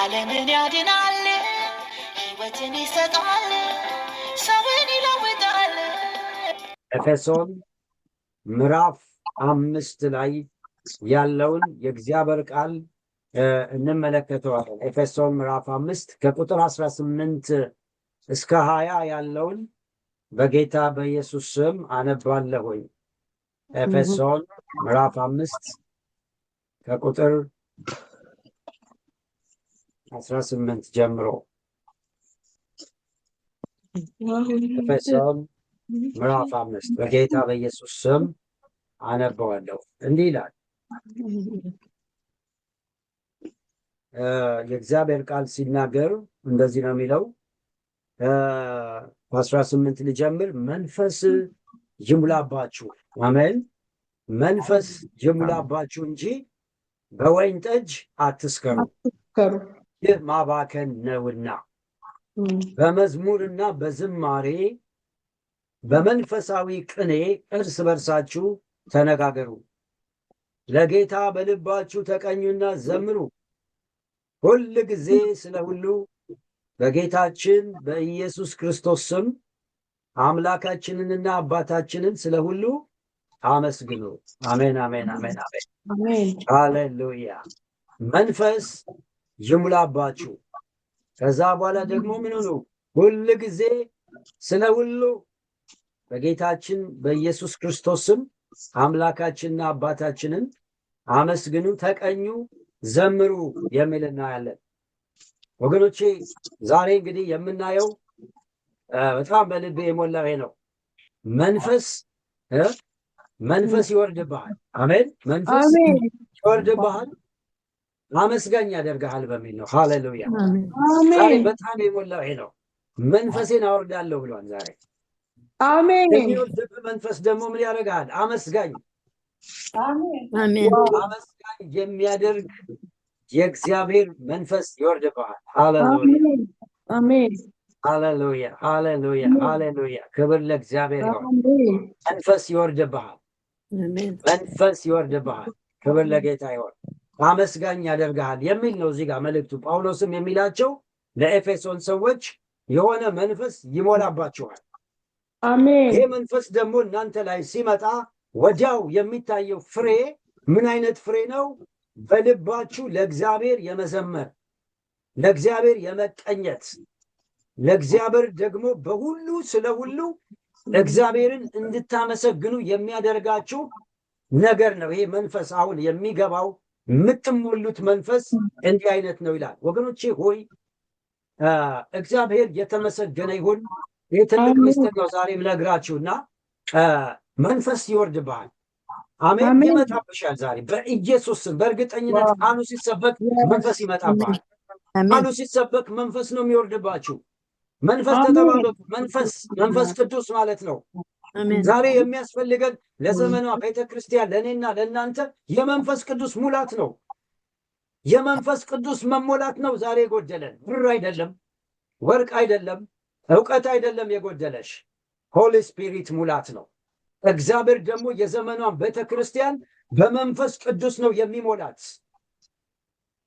ዓለምን ያድናል፣ ሕይወትን ይሰጣል፣ ሰውን ይለውጣል። ኤፌሶን ምዕራፍ 5 ላይ ያለውን የእግዚአብሔር ቃል እንመለከተዋለን። ኤፌሶን ምዕራፍ 5 ከቁጥር 18 እስከ 20 ያለውን በጌታ በኢየሱስ ስም አነባለሁኝ። ኤፌሶን ምዕራፍ 5 ከቁጥር 18 ጀምሮ። ኤፌሶን ምዕራፍ 5 በጌታ በኢየሱስ ስም አነባዋለሁ። እንዲህ ይላል የእግዚአብሔር ቃል ሲናገር እንደዚህ ነው የሚለው። 18 ልጀምር። መንፈስ ይሙላባችሁ፣ አሜን። መንፈስ ይሙላባችሁ እንጂ በወይን ጠጅ አትስከሩ፣ ይህ ማባከን ነውና፣ በመዝሙርና በዝማሬ በመንፈሳዊ ቅኔ እርስ በርሳችሁ ተነጋገሩ፣ ለጌታ በልባችሁ ተቀኙና ዘምሩ። ሁል ጊዜ ስለ ሁሉ በጌታችን በኢየሱስ ክርስቶስ ስም አምላካችንንና አባታችንን ስለ ሁሉ አመስግኑ። አሜን፣ አሜን፣ አሜን፣ አሜን። ሃሌሉያ። መንፈስ ይሙላባችሁ። ከዛ በኋላ ደግሞ ምን ሆኑ? ሁል ጊዜ ስለ ሁሉ በጌታችን በኢየሱስ ክርስቶስ ስም አምላካችንና አባታችንን አመስግኑ፣ ተቀኙ፣ ዘምሩ የሚል እናያለን። ወገኖቼ ዛሬ እንግዲህ የምናየው በጣም በልቤ የሞላው ይሄ ነው። መንፈስ ይወርድብሃል። አሜን። መንፈስ ይወርድብሃል፣ አመስጋኝ ያደርግሃል በሚል ነው። ሃሌሉያ። ዛሬ በጣም የሞላው ይሄ ነው። መንፈሴን አወርዳለሁ ብሏል ዛሬ። አሜን። የሚወርድብህ መንፈስ ደግሞ ምን ያደርግሃል? አመስጋኝ። አሜን። አመስጋኝ የሚያደርግ የእግዚአብሔር መንፈስ ይወርድብሃል። ሃሌሉያ፣ አሜን፣ ሃሌሉያ፣ ሃሌሉያ፣ ሃሌሉያ። ክብር ለእግዚአብሔር ይሁን። መንፈስ ይወርድብሃል፣ መንፈስ ይወርድብሃል። ክብር ለጌታ ይሁን። አመስጋኝ ያደርግሃል የሚል ነው እዚህ ጋር መልእክቱ። ጳውሎስም የሚላቸው ለኤፌሶን ሰዎች የሆነ መንፈስ ይሞላባችኋል። አሜን። ይህ መንፈስ ደግሞ እናንተ ላይ ሲመጣ ወዲያው የሚታየው ፍሬ ምን አይነት ፍሬ ነው? በልባችሁ ለእግዚአብሔር የመዘመር፣ ለእግዚአብሔር የመቀኘት፣ ለእግዚአብሔር ደግሞ በሁሉ ስለ ሁሉ እግዚአብሔርን እንድታመሰግኑ የሚያደርጋችሁ ነገር ነው። ይሄ መንፈስ አሁን የሚገባው የምትሞሉት መንፈስ እንዲህ አይነት ነው ይላል። ወገኖቼ ሆይ እግዚአብሔር የተመሰገነ ይሁን። ይህ ትልቅ ምስጢር ነው ዛሬ የምነግራችሁና መንፈስ ይወርድብሃል። አሜን። ይመጣብሻል ዛሬ በኢየሱስ ስም። በእርግጠኝነት ቃሉ ሲሰበክ መንፈስ ይመጣብሃል። ቃሉ ሲሰበክ መንፈስ ነው የሚወርድባችሁ። መንፈስ ተጠባበቁ። መንፈስ ቅዱስ ማለት ነው። ዛሬ የሚያስፈልገን ለዘመኗ ቤተክርስቲያን፣ ለእኔና ለእናንተ የመንፈስ ቅዱስ ሙላት ነው። የመንፈስ ቅዱስ መሞላት ነው ዛሬ የጎደለን። ብር አይደለም፣ ወርቅ አይደለም፣ እውቀት አይደለም የጎደለሽ፣ ሆሊ ስፒሪት ሙላት ነው። እግዚአብሔር ደግሞ የዘመኗን ቤተክርስቲያን በመንፈስ ቅዱስ ነው የሚሞላት።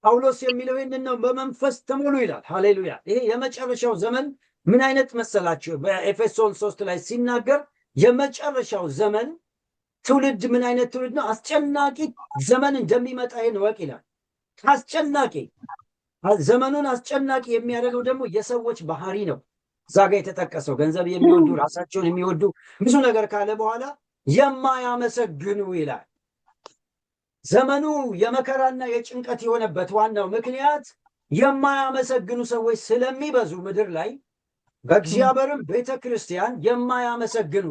ጳውሎስ የሚለው ይህንን ነው፣ በመንፈስ ተሞሉ ይላል። ሃሌሉያ። ይሄ የመጨረሻው ዘመን ምን አይነት መሰላችሁ? በኤፌሶን 3 ላይ ሲናገር የመጨረሻው ዘመን ትውልድ ምን አይነት ትውልድ ነው? አስጨናቂ ዘመን እንደሚመጣ ይህን ወቅ ይላል። አስጨናቂ ዘመኑን አስጨናቂ የሚያደርገው ደግሞ የሰዎች ባህሪ ነው። እዛ ጋ የተጠቀሰው ገንዘብ የሚወዱ፣ ራሳቸውን የሚወዱ ብዙ ነገር ካለ በኋላ የማያመሰግኑ ይላል። ዘመኑ የመከራና የጭንቀት የሆነበት ዋናው ምክንያት የማያመሰግኑ ሰዎች ስለሚበዙ ምድር ላይ፣ በእግዚአብሔርም ቤተ ክርስቲያን የማያመሰግኑ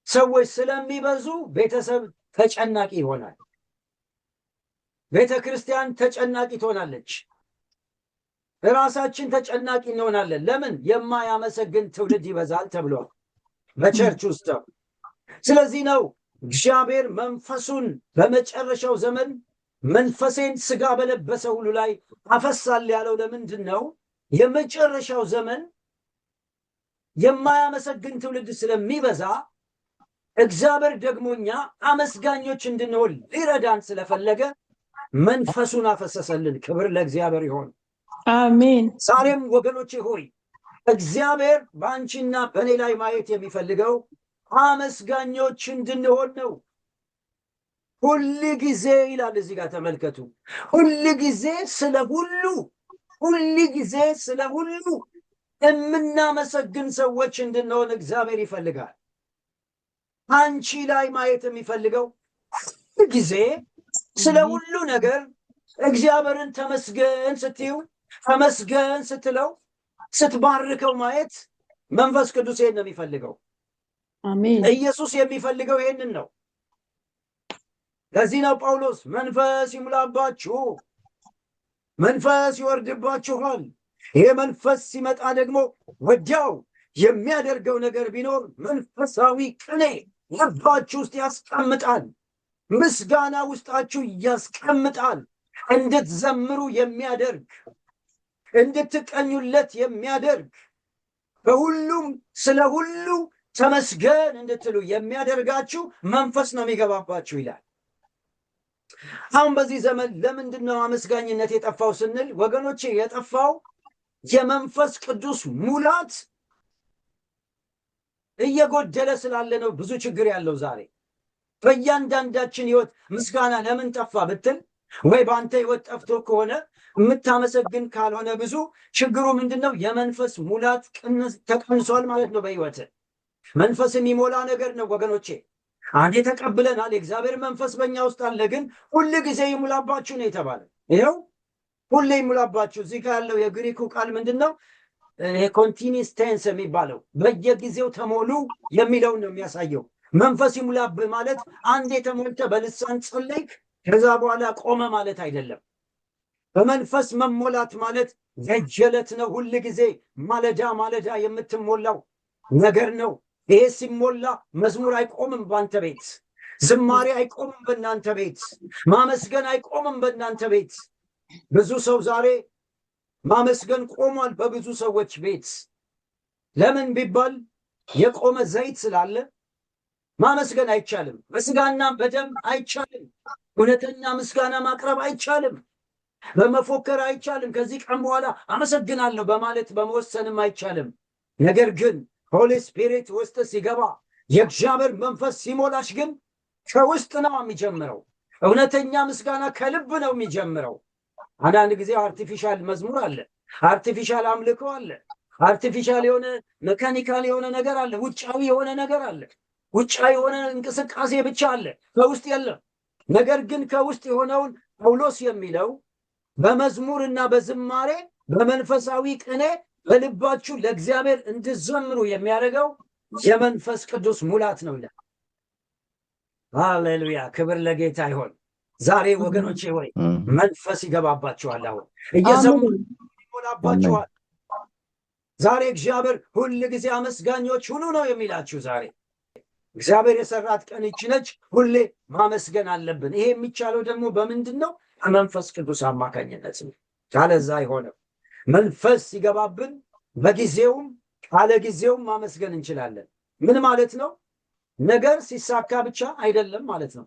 ሰዎች ስለሚበዙ ቤተሰብ ተጨናቂ ይሆናል። ቤተ ክርስቲያን ተጨናቂ ትሆናለች። ራሳችን ተጨናቂ እንሆናለን። ለምን? የማያመሰግን ትውልድ ይበዛል ተብሏል በቸርች ውስጥ። ስለዚህ ነው እግዚአብሔር መንፈሱን በመጨረሻው ዘመን መንፈሴን ስጋ በለበሰ ሁሉ ላይ አፈሳል ያለው ለምንድን ነው? የመጨረሻው ዘመን የማያመሰግን ትውልድ ስለሚበዛ እግዚአብሔር ደግሞ እኛ አመስጋኞች እንድንሆን ሊረዳን ስለፈለገ መንፈሱን አፈሰሰልን። ክብር ለእግዚአብሔር ይሆን። አሜን ዛሬም ወገኖቼ ሆይ እግዚአብሔር በአንቺና በእኔ ላይ ማየት የሚፈልገው አመስጋኞች እንድንሆን ነው። ሁል ጊዜ ይላል እዚህ ጋር ተመልከቱ። ሁል ጊዜ ስለ ሁሉ የምናመሰግን ሰዎች እንድንሆን እግዚአብሔር ይፈልጋል። አንቺ ላይ ማየት የሚፈልገው ሁል ጊዜ ስለ ሁሉ ነገር እግዚአብሔርን ተመስገን ስትዩ፣ ተመስገን ስትለው፣ ስትባርከው ማየት መንፈስ ቅዱስ ይሄን ነው የሚፈልገው። አሜን ኢየሱስ የሚፈልገው ይሄንን ነው። ለዚህ ነው ጳውሎስ መንፈስ ይሙላባችሁ፣ መንፈስ ይወርድባችኋል። ይሄ መንፈስ ሲመጣ ደግሞ ወዲያው የሚያደርገው ነገር ቢኖር መንፈሳዊ ቅኔ ልባችሁ ውስጥ ያስቀምጣል። ምስጋና ውስጣችሁ ያስቀምጣል። እንድትዘምሩ የሚያደርግ፣ እንድትቀኙለት የሚያደርግ፣ በሁሉም ስለ ሁሉ ተመስገን እንድትሉ የሚያደርጋችሁ መንፈስ ነው የሚገባባችሁ ይላል። አሁን በዚህ ዘመን ለምንድን ነው አመስጋኝነት የጠፋው ስንል ወገኖቼ፣ የጠፋው የመንፈስ ቅዱስ ሙላት እየጎደለ ስላለ ነው ብዙ ችግር ያለው ዛሬ በእያንዳንዳችን ህይወት። ምስጋና ለምን ጠፋ ብትል፣ ወይ በአንተ ህይወት ጠፍቶ ከሆነ የምታመሰግን ካልሆነ ብዙ ችግሩ ምንድን ነው? የመንፈስ ሙላት ተቀንሷል ማለት ነው በህይወት። መንፈስ የሚሞላ ነገር ነው ወገኖቼ። አንዴ ተቀብለናል፣ የእግዚአብሔር መንፈስ በእኛ ውስጥ አለ። ግን ሁል ጊዜ ይሙላባችሁ ነው የተባለ። ይኸው ሁሌ ይሙላባችሁ። እዚህ ጋር ያለው የግሪኩ ቃል ምንድን ነው? ኮንቲኒስ ቴንስ የሚባለው በየጊዜው ተሞሉ የሚለውን ነው የሚያሳየው። መንፈስ ይሙላብህ ማለት አንዴ ተሞልተ በልሳን ጸለይክ ከዛ በኋላ ቆመ ማለት አይደለም። በመንፈስ መሞላት ማለት የጀለት ነው። ሁል ጊዜ ማለዳ ማለዳ የምትሞላው ነገር ነው። ይሄ ሲሞላ መዝሙር አይቆምም በአንተ ቤት፣ ዝማሬ አይቆምም በእናንተ ቤት፣ ማመስገን አይቆምም በእናንተ ቤት። ብዙ ሰው ዛሬ ማመስገን ቆሟል በብዙ ሰዎች ቤት። ለምን ቢባል የቆመ ዘይት ስላለ ማመስገን አይቻልም። በስጋና በደም አይቻልም። እውነተኛ ምስጋና ማቅረብ አይቻልም። በመፎከር አይቻልም። ከዚህ ቀን በኋላ አመሰግናለሁ በማለት በመወሰንም አይቻልም። ነገር ግን ሆሊ ስፒሪት ውስጥ ሲገባ የእግዚአብሔር መንፈስ ሲሞላሽ ግን ከውስጥ ነው የሚጀምረው። እውነተኛ ምስጋና ከልብ ነው የሚጀምረው። አንዳንድ ጊዜ አርቲፊሻል መዝሙር አለ፣ አርቲፊሻል አምልኮ አለ፣ አርቲፊሻል የሆነ ሜካኒካል የሆነ ነገር አለ፣ ውጫዊ የሆነ ነገር አለ፣ ውጫዊ የሆነ እንቅስቃሴ ብቻ አለ፣ ከውስጥ የለም። ነገር ግን ከውስጥ የሆነውን ጳውሎስ የሚለው በመዝሙርና በዝማሬ በመንፈሳዊ ቅኔ በልባችሁ ለእግዚአብሔር እንድዘምሩ የሚያደርገው የመንፈስ ቅዱስ ሙላት ነው ይላል። ሃሌሉያ! ክብር ለጌታ ይሆን። ዛሬ ወገኖቼ ሆይ መንፈስ ይገባባችኋል። አሁን እየዘመሩ ይሞላባችኋል። ዛሬ እግዚአብሔር ሁል ጊዜ አመስጋኞች ሁኑ ነው የሚላችሁ። ዛሬ እግዚአብሔር የሰራት ቀን ይህች ነች። ሁሌ ማመስገን አለብን። ይሄ የሚቻለው ደግሞ በምንድን ነው? በመንፈስ ቅዱስ አማካኝነት ነው። ካለዛ አይሆንም። መንፈስ ሲገባብን በጊዜውም ካለ ጊዜውም ማመስገን እንችላለን። ምን ማለት ነው? ነገር ሲሳካ ብቻ አይደለም ማለት ነው።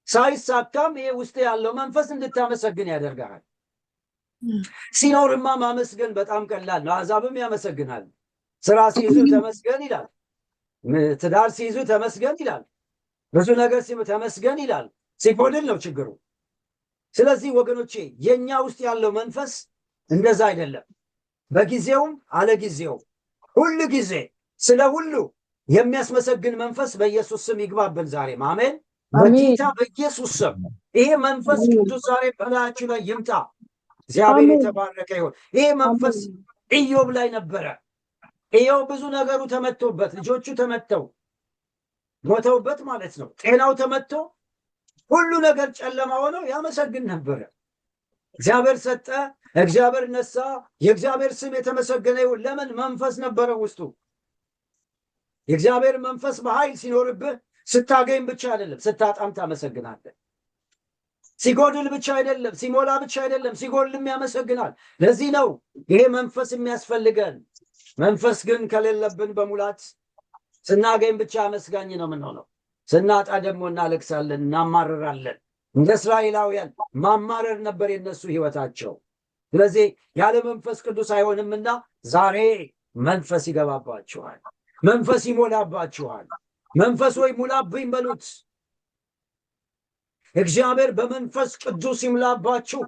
ሳይሳካም ይሄ ውስጥ ያለው መንፈስ እንድታመሰግን ያደርጋል። ሲኖርማ ማመስገን በጣም ቀላል ነው። አሕዛብም ያመሰግናል። ስራ ሲይዙ ተመስገን ይላል። ትዳር ሲይዙ ተመስገን ይላል። ብዙ ነገር ተመስገን ይላል። ሲጎድል ነው ችግሩ። ስለዚህ ወገኖቼ የኛ ውስጥ ያለው መንፈስ እንደዛ አይደለም። በጊዜውም አለጊዜው ሁሉ ጊዜ ስለ ሁሉ የሚያስመሰግን መንፈስ በኢየሱስ ስም ይግባብን ዛሬ። አሜን። በጌታ በኢየሱስ ስም ይሄ መንፈስ ቅዱስ ዛሬ በላያችሁ ላይ ይምጣ። እግዚአብሔር የተባረከ ይሁን። ይሄ መንፈስ ኢዮብ ላይ ነበረ። ኢዮብ ብዙ ነገሩ ተመቶበት፣ ልጆቹ ተመተው ሞተውበት ማለት ነው። ጤናው ተመቶ ሁሉ ነገር ጨለማ ሆነው ያመሰግን ነበረ። እግዚአብሔር ሰጠ፣ እግዚአብሔር ነሳ። የእግዚአብሔር ስም የተመሰገነ ይሁን። ለምን? መንፈስ ነበረ ውስጡ። የእግዚአብሔር መንፈስ በኃይል ሲኖርብህ ስታገኝ ብቻ አይደለም፣ ስታጣም ታመሰግናለህ። ሲጎድል ብቻ አይደለም፣ ሲሞላ ብቻ አይደለም፣ ሲጎድልም ያመሰግናል። ለዚህ ነው ይሄ መንፈስ የሚያስፈልገን። መንፈስ ግን ከሌለብን በሙላት ስናገኝ ብቻ አመስጋኝ ነው የምንሆነው። ስናጣ ደግሞ እናለቅሳለን፣ እናማርራለን። እንደ እስራኤላውያን ማማረር ነበር የነሱ ህይወታቸው። ስለዚህ ያለ መንፈስ ቅዱስ አይሆንምና ዛሬ መንፈስ ይገባባችኋል፣ መንፈስ ይሞላባችኋል። መንፈስ ወይ ሙላብኝ በሉት። እግዚአብሔር በመንፈስ ቅዱስ ይምላባችሁ።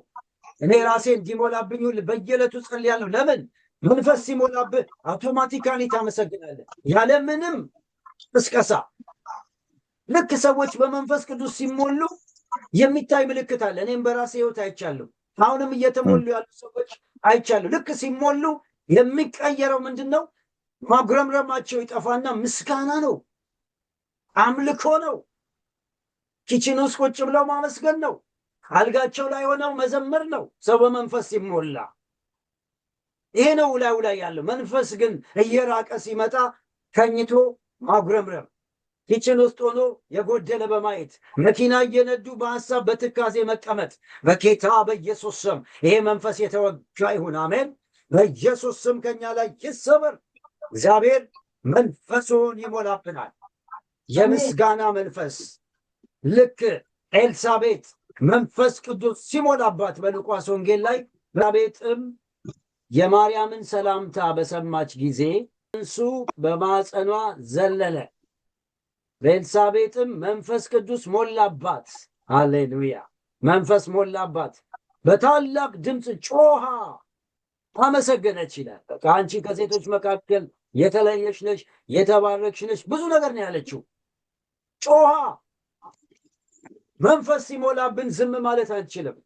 እኔ ራሴ እንዲሞላብኝ በየዕለቱ ጸልያለሁ። ለምን? መንፈስ ሲሞላብህ አውቶማቲካሊ ታመሰግናለህ፣ ያለምንም ቅስቀሳ። ልክ ሰዎች በመንፈስ ቅዱስ ሲሞሉ የሚታይ ምልክት አለ። እኔም በራሴ ሕይወት አይቻለሁ። አሁንም እየተሞሉ ያሉ ሰዎች አይቻለሁ። ልክ ሲሞሉ የሚቀየረው ምንድን ነው? ማጉረምረማቸው ይጠፋና ምስጋና ነው፣ አምልኮ ነው። ኪችን ውስጥ ቁጭ ብለው ማመስገን ነው። አልጋቸው ላይ ሆነው መዘመር ነው። ሰው በመንፈስ ሲሞላ ይሄ ነው ላዩ ላይ ያለው። መንፈስ ግን እየራቀ ሲመጣ ተኝቶ ማጉረምረም፣ ኪችን ውስጥ ሆኖ የጎደለ በማየት መኪና እየነዱ በሐሳብ በትካዜ መቀመጥ፣ በጌታ በኢየሱስ ስም ይሄ መንፈስ የተወጋ ይሁን። አሜን። በኢየሱስ ስም ከኛ ላይ ይሰበር። እግዚአብሔር መንፈሱን ይሞላብናል። የምስጋና መንፈስ ልክ ኤልሳቤጥ መንፈስ ቅዱስ ሲሞላባት በሉቃስ ወንጌል ላይ ኤልሳቤጥም የማርያምን ሰላምታ በሰማች ጊዜ እንሱ በማፀኗ ዘለለ፣ በኤልሳቤጥም መንፈስ ቅዱስ ሞላባት። ሃሌሉያ! መንፈስ ሞላባት፣ በታላቅ ድምፅ ጮሃ አመሰገነች ይላል። በቃ አንቺ ከሴቶች መካከል የተለየሽ ነሽ፣ የተባረክሽ ነሽ፣ ብዙ ነገር ነው ያለችው። ጮሃ። መንፈስ ሲሞላብን ዝም ማለት አንችልም።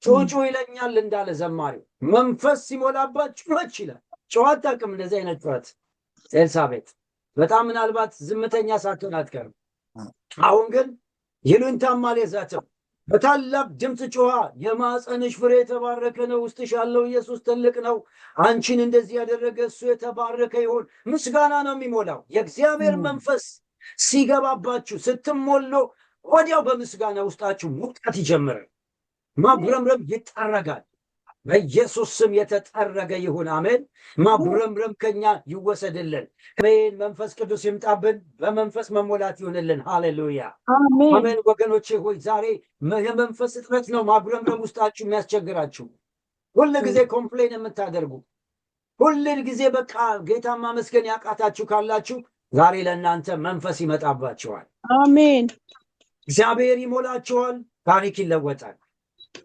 ጩጩ ይለኛል እንዳለ ዘማሪው፣ መንፈስ ሲሞላባት ጩኸች ይላል። ጮኸ አታውቅም እንደዚህ አይነት ጩኸት ኤልሳቤጥ። በጣም ምናልባት ዝምተኛ ሳትሆን አትቀርም። አሁን ግን ይሉኝታም አልያዛትም። በታላቅ ድምፅ ጮኻ የማፀንሽ ፍሬ የተባረከ ነው፣ ውስጥሽ ያለው ኢየሱስ ትልቅ ነው፣ አንቺን እንደዚህ ያደረገ እሱ የተባረከ ይሁን። ምስጋና ነው የሚሞላው። የእግዚአብሔር መንፈስ ሲገባባችሁ ስትሞሉ ወዲያው በምስጋና ውስጣችሁ ሙቀት ይጀምራል። ማጉረምረም ይጠረጋል። በኢየሱስ ስም የተጠረገ ይሁን። አሜን። ማጉረምረም ከኛ ይወሰድልን። አሜን። መንፈስ ቅዱስ ይምጣብን። በመንፈስ መሞላት ይሁንልን። ሃሌሉያ አሜን። ወገኖቼ ሆይ ዛሬ የመንፈስ እጥረት ነው ማጉረምረም ውስጣችሁ የሚያስቸግራችሁ። ሁል ጊዜ ኮምፕሌን የምታደርጉ፣ ሁል ጊዜ በቃ ጌታ ማመስገን ያቃታችሁ ካላችሁ ዛሬ ለእናንተ መንፈስ ይመጣባችኋል። አሜን። እግዚአብሔር ይሞላችኋል። ታሪክ ይለወጣል።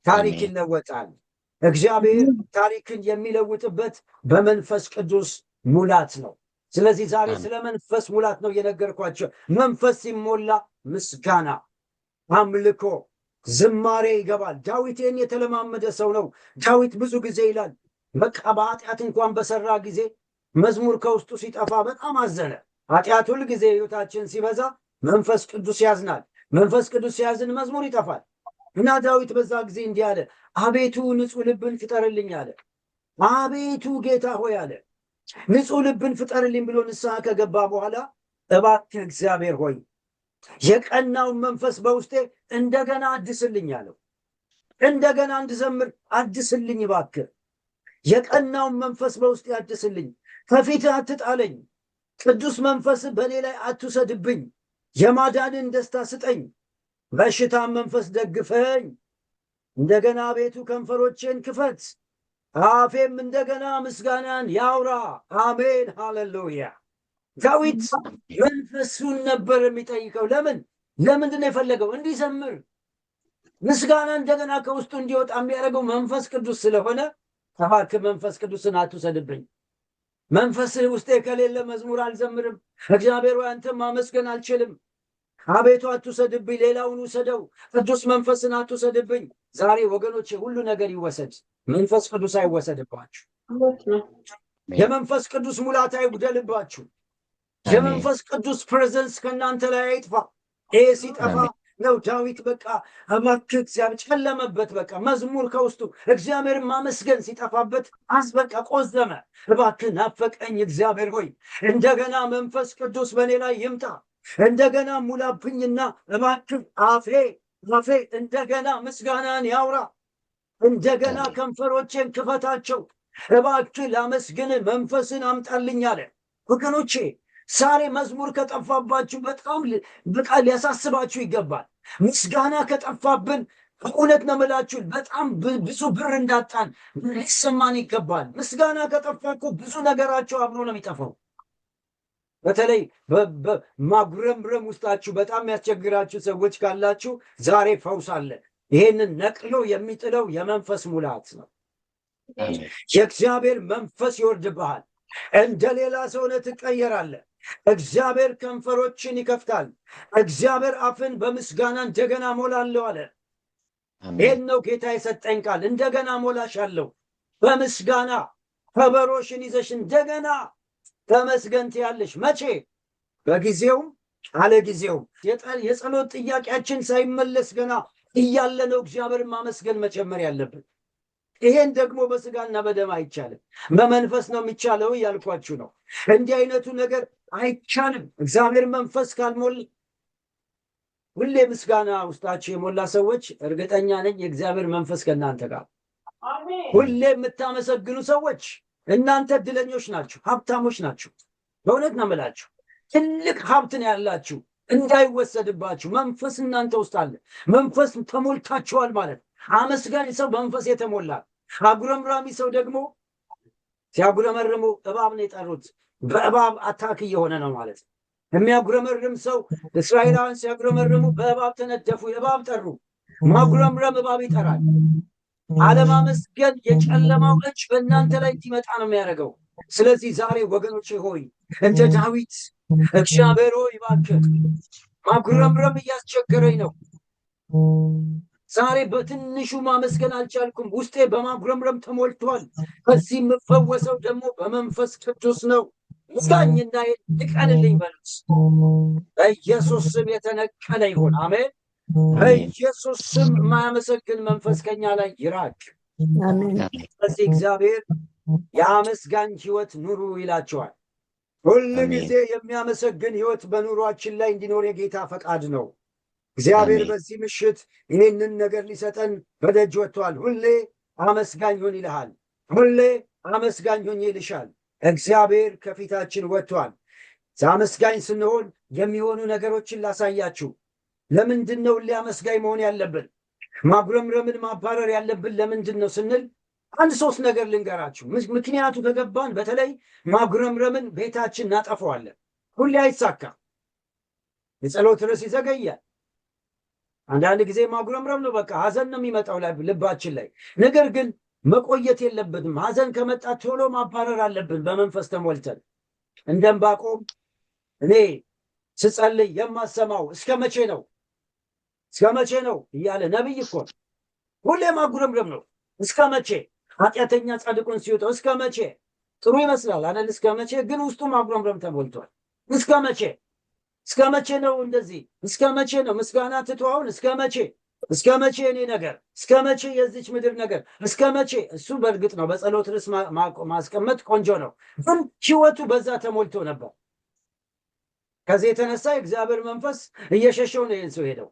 ታሪክ ይለወጣል። እግዚአብሔር ታሪክን የሚለውጥበት በመንፈስ ቅዱስ ሙላት ነው። ስለዚህ ዛሬ ስለ መንፈስ ሙላት ነው የነገርኳቸው። መንፈስ ሲሞላ ምስጋና፣ አምልኮ፣ ዝማሬ ይገባል። ዳዊትን የተለማመደ ሰው ነው። ዳዊት ብዙ ጊዜ ይላል በቃ በኃጢአት እንኳን በሰራ ጊዜ መዝሙር ከውስጡ ሲጠፋ በጣም አዘነ። ኃጢአት ሁል ጊዜ ሕይወታችን ሲበዛ መንፈስ ቅዱስ ያዝናል። መንፈስ ቅዱስ ሲያዝን መዝሙር ይጠፋል። እና ዳዊት በዛ ጊዜ እንዲህ አለ፣ አቤቱ ንጹሕ ልብን ፍጠርልኝ አለ። አቤቱ ጌታ ሆይ አለ፣ ንጹሕ ልብን ፍጠርልኝ ብሎ ንስሐ ከገባ በኋላ እባክህ እግዚአብሔር ሆይ የቀናውን መንፈስ በውስጤ እንደገና አድስልኝ አለው። እንደገና እንድዘምር አድስልኝ እባክህ። የቀናውን መንፈስ በውስጤ አድስልኝ። ከፊትህ አትጣለኝ። ቅዱስ መንፈስ በእኔ ላይ አትውሰድብኝ። የማዳንን ደስታ ስጠኝ። በሽታን መንፈስ ደግፈኝ። እንደገና አቤቱ ከንፈሮቼን ክፈት፣ አፌም እንደገና ምስጋናን ያውራ። አሜን ሃሌሉያ። ዳዊት መንፈሱን ነበር የሚጠይቀው። ለምንድን ነው የፈለገው? እንዲዘምር ምስጋና እንደገና ከውስጡ እንዲወጣ የሚያደርገው መንፈስ ቅዱስ ስለሆነ እባክህ መንፈስ ቅዱስን አትውሰድብኝ። መንፈስህ ውስጤ ከሌለ መዝሙር አልዘምርም። እግዚአብሔር ወይ አንተን ማመስገን አልችልም። አቤቱ አትውሰድብኝ፣ ሌላውን ውሰደው። ቅዱስ መንፈስን አትውሰድብኝ። ዛሬ ወገኖች ሁሉ ነገር ይወሰድ፣ መንፈስ ቅዱስ አይወሰድባችሁ። የመንፈስ ቅዱስ ሙላት አይጉደልባችሁ። የመንፈስ ቅዱስ ፕሬዘንስ ከእናንተ ላይ አይጥፋ። ይሄ ሲጠፋ ነው ዳዊት በቃ እባክህ እግዚአብሔር ጨለመበት። በቃ መዝሙር ከውስጡ እግዚአብሔር ማመስገን ሲጠፋበት በቃ ቆዘመ። እባክህ ናፈቀኝ እግዚአብሔር ሆይ እንደገና መንፈስ ቅዱስ በእኔ ላይ ይምጣ፣ እንደገና ሙላብኝና እባክህ አፌ እንደገና ምስጋናን ያውራ። እንደገና ከንፈሮቼን ክፈታቸው፣ እባክህ ላመስግን መንፈስን አምጣልኝ አለ። ወገኖቼ ዛሬ መዝሙር ከጠፋባችሁ በጣም በቃ ሊያሳስባችሁ ይገባል። ምስጋና ከጠፋብን እውነት ነው የምላችሁ፣ በጣም ብዙ ብር እንዳጣን ሊሰማን ይገባል። ምስጋና ከጠፋ እኮ ብዙ ነገራቸው አብሮ ነው የሚጠፋው። በተለይ ማጉረምረም ውስጣችሁ በጣም ያስቸግራችሁ ሰዎች ካላችሁ ዛሬ ፈውስ አለ። ይሄንን ነቅሎ የሚጥለው የመንፈስ ሙላት ነው። የእግዚአብሔር መንፈስ ይወርድብሃል። እንደ ሌላ ሰውነት ትቀየራለህ። እግዚአብሔር ከንፈሮችን ይከፍታል። እግዚአብሔር አፍን በምስጋና እንደገና ሞላለሁ አለ። ይህን ነው ጌታ የሰጠኝ ቃል። እንደገና ሞላሻለሁ በምስጋና። ከበሮሽን ይዘሽ እንደገና ተመስገን ትያለሽ። መቼ? በጊዜውም አለ ጊዜውም። የጸሎት ጥያቄያችን ሳይመለስ ገና እያለ ነው እግዚአብሔርን ማመስገን መጨመር ያለብን። ይሄን ደግሞ በስጋና በደም አይቻልም፣ በመንፈስ ነው የሚቻለው እያልኳችሁ ነው። እንዲህ አይነቱ ነገር አይቻልም እግዚአብሔር መንፈስ ካልሞላ። ሁሌ ምስጋና ውስጣችሁ የሞላ ሰዎች እርግጠኛ ነኝ የእግዚአብሔር መንፈስ ከእናንተ ጋር። ሁሌ የምታመሰግኑ ሰዎች እናንተ እድለኞች ናችሁ፣ ሀብታሞች ናችሁ። በእውነት ነው የምላችሁ። ትልቅ ሀብት ነው ያላችሁ፣ እንዳይወሰድባችሁ። መንፈስ እናንተ ውስጥ አለ። መንፈስ ተሞልታችኋል ማለት። አመስጋኝ ሰው መንፈስ የተሞላ፣ አጉረምራሚ ሰው ደግሞ ሲያጉረመርሙ እባብ ነው የጠሩት። በእባብ አታክ እየሆነ ነው ማለት። የሚያጉረመርም ሰው እስራኤላውያን ሲያጉረመርሙ በእባብ ተነደፉ፣ እባብ ጠሩ። ማጉረምረም እባብ ይጠራል። አለማመስገን የጨለማው እጅ በእናንተ ላይ እንዲመጣ ነው የሚያደርገው። ስለዚህ ዛሬ ወገኖቼ ሆይ እንደ ዳዊት እግዚአብሔር ሆይ እባክህ፣ ማጉረምረም እያስቸገረኝ ነው። ዛሬ በትንሹ ማመስገን አልቻልኩም። ውስጤ በማጉረምረም ተሞልቷል። ከዚህ የምፈወሰው ደግሞ በመንፈስ ቅዱስ ነው። ምስጋኝና ንቀልልኝ በሉት። በኢየሱስ ስም የተነቀለ ይሁን። አሜን። በኢየሱስ ስም የማያመሰግን መንፈስ ከኛ ላይ ይራቅ። ስለዚህ እግዚአብሔር የአመስጋኝ ሕይወት ኑሩ ይላቸዋል። ሁል ጊዜ የሚያመሰግን ሕይወት በኑሯችን ላይ እንዲኖር የጌታ ፈቃድ ነው። እግዚአብሔር በዚህ ምሽት ይህንን ነገር ሊሰጠን በደጅ ወጥቷል። ሁሌ አመስጋኝ ሁን ይልሃል። ሁሌ አመስጋኝ ሁን ይልሻል። እግዚአብሔር ከፊታችን ወጥቷል። አመስጋኝ ስንሆን የሚሆኑ ነገሮችን ላሳያችሁ። ለምንድን ነው ሁሌ አመስጋኝ መሆን ያለብን? ማጉረምረምን ማባረር ያለብን ለምንድን ነው ስንል አንድ ሶስት ነገር ልንገራችሁ። ምክንያቱ ከገባን በተለይ ማጉረምረምን ቤታችን እናጠፈዋለን። ሁሌ አይሳካም። የጸሎት ርዕስ ይዘገያል። አንዳንድ ጊዜ ማጉረምረም ነው፣ በቃ ሀዘን ነው የሚመጣው ልባችን ላይ። ነገር ግን መቆየት የለብንም። ሀዘን ከመጣ ቶሎ ማባረር አለብን በመንፈስ ተሞልተን። እንደ ዕንባቆም እኔ ስጸልይ የማሰማው እስከ መቼ ነው እስከ መቼ ነው እያለ ነቢይ እኮ ሁሌ ማጉረምረም ነው። እስከ መቼ? ኃጢአተኛ ጻድቁን ሲውጠው እስከ መቼ? ጥሩ ይመስላል አይደል? እስከ መቼ? ግን ውስጡ ማጉረምረም ተሞልቷል። እስከ መቼ? እስከ መቼ ነው እንደዚህ? እስከ መቼ ነው ምስጋና ትቶ አሁን? እስከ መቼ? እስከ መቼ እኔ ነገር? እስከ መቼ የዚች ምድር ነገር? እስከ መቼ? እሱ በእርግጥ ነው በጸሎት ርዕስ ማስቀመጥ ቆንጆ ነው፣ ግን ህይወቱ በዛ ተሞልቶ ነበር። ከዚህ የተነሳ የእግዚአብሔር መንፈስ እየሸሸው ነው ይህን ሰው ሄደው።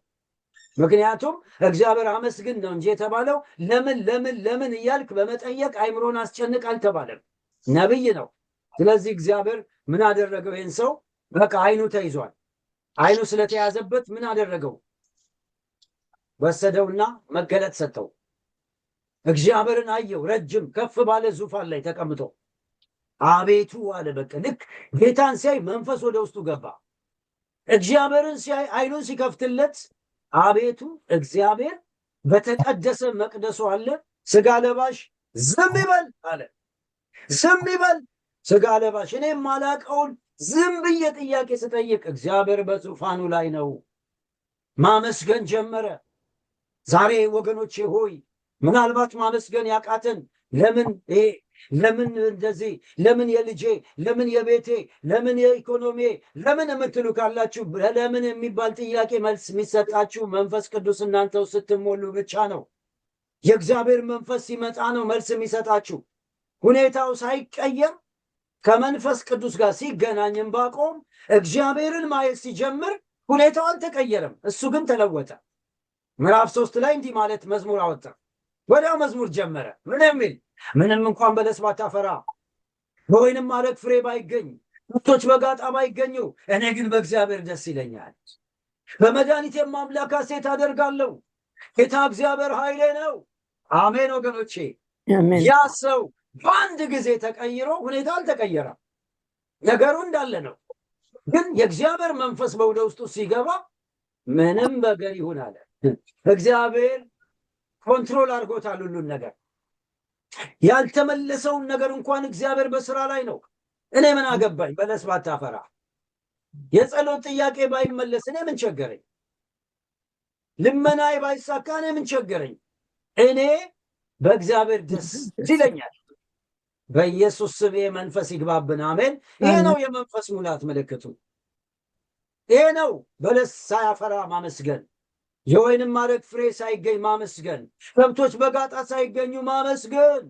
ምክንያቱም እግዚአብሔር አመስግን ነው እንጂ የተባለው ለምን ለምን ለምን እያልክ በመጠየቅ አይምሮን አስጨንቅ አልተባለም። ነቢይ ነው። ስለዚህ እግዚአብሔር ምን አደረገው? ይህን ሰው በቃ አይኑ ተይዟል። አይኑ ስለተያዘበት ምን አደረገው? ወሰደውና መገለጥ ሰጠው። እግዚአብሔርን አየው፣ ረጅም ከፍ ባለ ዙፋን ላይ ተቀምጦ። አቤቱ አለ። በቃ ልክ ጌታን ሲያይ መንፈስ ወደ ውስጡ ገባ። እግዚአብሔርን ሲያይ አይኑን ሲከፍትለት አቤቱ እግዚአብሔር በተቀደሰ መቅደሱ አለ። ስጋ ለባሽ ዝም ይበል አለ። ዝም ይበል ስጋ ለባሽ። እኔም ማላቀውን ዝም ብዬ ጥያቄ ስጠይቅ እግዚአብሔር በዙፋኑ ላይ ነው። ማመስገን ጀመረ። ዛሬ ወገኖቼ ሆይ ምናልባት ማመስገን ያቃተን ለምን እንደዚህ፣ ለምን የልጄ፣ ለምን የቤቴ፣ ለምን የኢኮኖሚ፣ ለምን የምትሉ ካላችሁ ለምን የሚባል ጥያቄ መልስ የሚሰጣችሁ መንፈስ ቅዱስ እናንተ ውስጥ ስትሞሉ ብቻ ነው። የእግዚአብሔር መንፈስ ሲመጣ ነው መልስ የሚሰጣችሁ። ሁኔታው ሳይቀየር ከመንፈስ ቅዱስ ጋር ሲገናኝ ዕንባቆም እግዚአብሔርን ማየት ሲጀምር ሁኔታው አልተቀየረም፣ እሱ ግን ተለወጠ። ምዕራፍ 3 ላይ እንዲህ ማለት መዝሙር አወጣ። ወዲያው መዝሙር ጀመረ። ምን የሚል? ምንም እንኳን በለስ ባታፈራ፣ በወይንም ማረግ ፍሬ ባይገኝ፣ ከብቶች በጋጣ ባይገኙ፣ እኔ ግን በእግዚአብሔር ደስ ይለኛል፣ በመድኃኒቴም አምላክ ሐሤት አደርጋለሁ። ጌታ እግዚአብሔር ኃይሌ ነው። አሜን ወገኖቼ። ያ ሰው በአንድ ጊዜ ተቀይሮ ሁኔታ አልተቀየረም። ነገሩ እንዳለ ነው። ግን የእግዚአብሔር መንፈስ በወደ ውስጡ ሲገባ ምንም ነገር ይሁን አለ። እግዚአብሔር ኮንትሮል አድርጎታል ሁሉን ነገር። ያልተመለሰውን ነገር እንኳን እግዚአብሔር በስራ ላይ ነው። እኔ ምን አገባኝ በለስ ባታፈራ፣ የጸሎት ጥያቄ ባይመለስ እኔ ምን ቸገረኝ? ልመናዬ ባይሳካ እኔ ምን ቸገረኝ? እኔ በእግዚአብሔር ደስ ይለኛል። በኢየሱስ ስም መንፈስ ይግባብን። አሜን። ይሄ ነው የመንፈስ ሙላት ምልክቱ። ይሄ ነው በለስ ሳያፈራ ማመስገን፣ የወይንም ማረግ ፍሬ ሳይገኝ ማመስገን፣ ከብቶች በጋጣ ሳይገኙ ማመስገን።